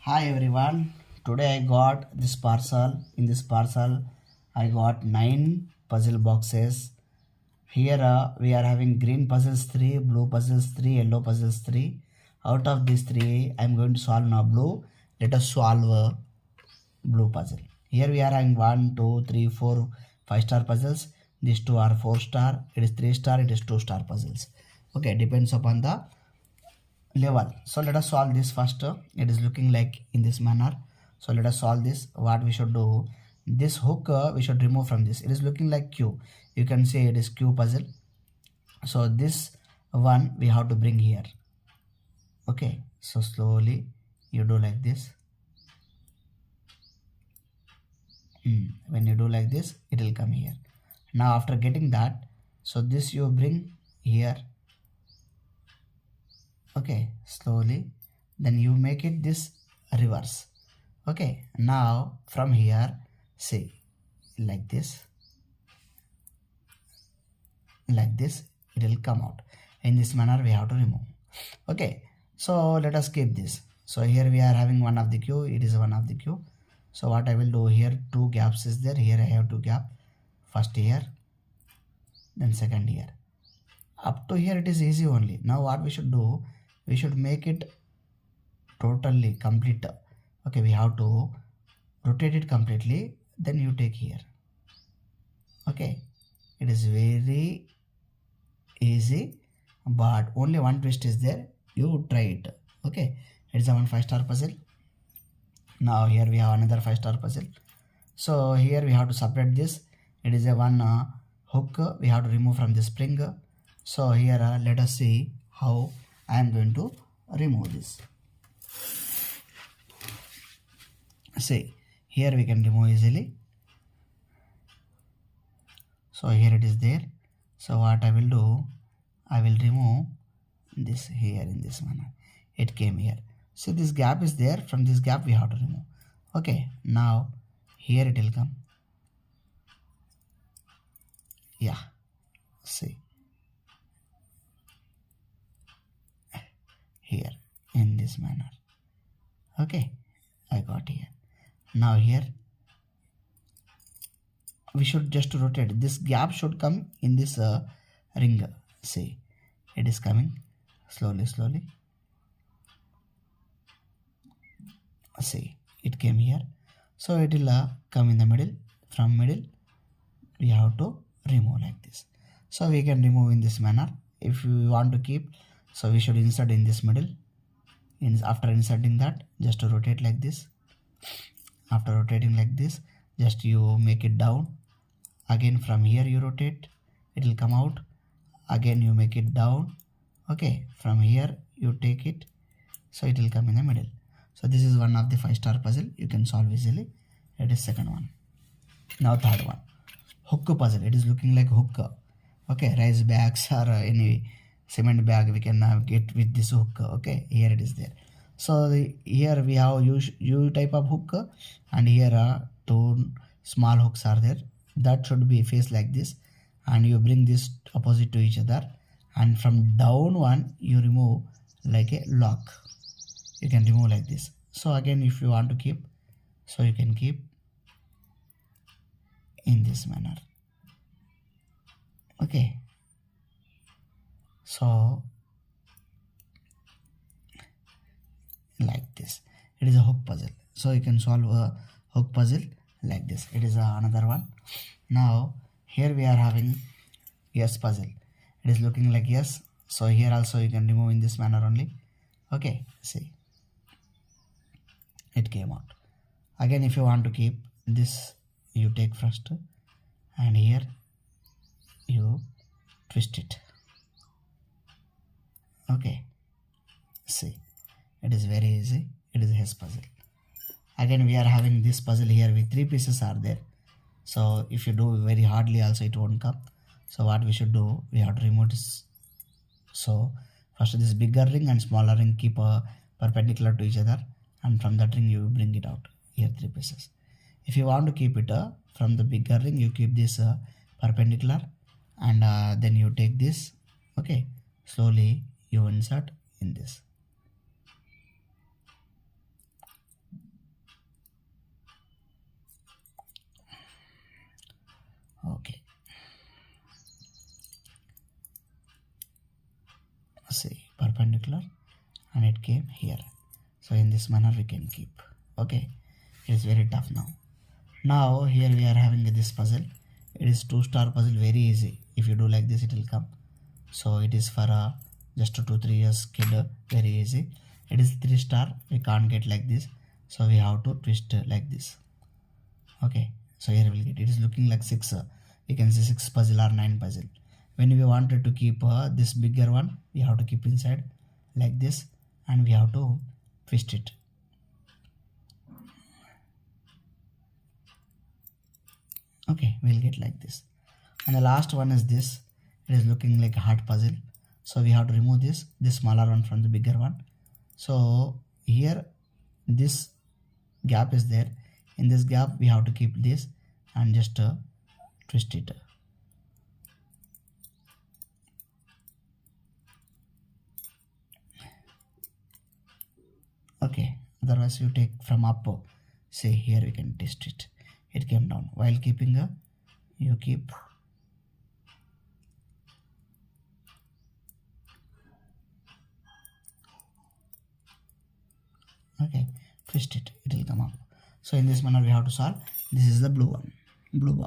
Hi everyone. Today I got this parcel. In this parcel, I got 9 puzzle boxes. Here we are having green puzzles 3, blue puzzles 3, yellow puzzles 3. Out of these 3, I am going to solve now blue. Let us solve blue puzzle. Here we are having 1, 2, 3, 4, 5-star puzzles. These 2 are 4-star. It is 3-star. It is 2-star puzzles. Okay, depends upon the level. So let us solve this first. It is looking like in this manner. So let us solve this. What we should do, this hook we should remove from this. It is looking like Q. You can say it is Q puzzle. So this one we have to bring here. Okay, so slowly you do like this. When you do like this, it will come here. Now after getting that, so this you bring here. Okay, slowly, then you make it this reverse. Okay, now from here, see, like this, it will come out. In this manner we have to remove. Okay, so let us keep this. So here we are having one of the Q. It is one of the Q. So what I will do here, 2 gaps is there. Here I have 2 gap. First here, then second here. Up to here it is easy only. Now what we should do, we should make it totally complete. Okay, we have to rotate it completely. Then you take here. Okay, it is very easy, but only one twist is there. You try it. Okay, it is a 1 5-star puzzle. Now here we have another 5-star puzzle. So here we have to separate this. It is a one hook. We have to remove from the spring. So here let us see how I am going to remove this. See, here we can remove easily. So here it is there. So what I will do, I will remove this here in this manner. It came here. So this gap is there. From this gap we have to remove. Okay, now here it will come. Yeah, see. Here in this manner. Okay, I got here. Now here we should just rotate. This gap should come in this ring. See, it is coming slowly. See, it came here. So it will come in the middle. From middle we have to remove like this. So we can remove in this manner. If we want to keep, so we should insert in this middle. After inserting that, just to rotate like this. After rotating like this, just you make it down. Again from here you rotate, it will come out. Again you make it down. Okay, from here you take it, so it will come in the middle. So this is one of the 5-star puzzle. You can solve easily. It is second one. Now third one, hook puzzle. It is looking like hook. Okay, rice bags or any cement bag we can get with this hook. Okay, here it is there. So here we have U type of hook, and here 2 small hooks are there. That should be faced like this, and you bring this opposite to each other, and from down one you remove like a lock. You can remove like this. So again, if you want to keep, so you can keep in this manner. Okay, so like this, it is a hook puzzle. So you can solve a hook puzzle like this. It is another one. Now here we are having yes puzzle. It is looking like yes. So here also you can remove in this manner only. Okay, see, it came out. Again, if you want to keep this, you take first, and here you twist it. Okay, see, it is very easy. It is a S puzzle. Again we are having this puzzle here with 3 pieces are there. So if you do very hardly also it won't come. So what we should do, we have to remove this. So first this bigger ring and smaller ring keep perpendicular to each other, and from that ring you bring it out. Here 3 pieces. If you want to keep it from the bigger ring, you keep this perpendicular, and then you take this. Okay, slowly you insert in this. Okay, see, perpendicular, and it came here. So in this manner we can keep. Okay, it is very tough now. Now here we are having this puzzle. It is 2-star puzzle, very easy. If you do like this, it will come. So it is for just a 2-3 years kid, very easy. It is 3-star, we can't get like this, so we have to twist like this. Okay, so here we will get, it is looking like 6, you can see 6 puzzle or 9 puzzle. When we wanted to keep this bigger one, we have to keep inside like this, and we have to twist it. Okay, we'll get like this. And the last one is this, it is looking like a heart puzzle, so we have to remove this smaller one from the bigger one. So here this gap is there, in this gap we have to keep this and just twist it. Okay, otherwise you take from up, say here we can twist it, it came down. While keeping you keep. Okay, twist it, it will come up. So in this manner we have to solve. This is the blue one, blue box.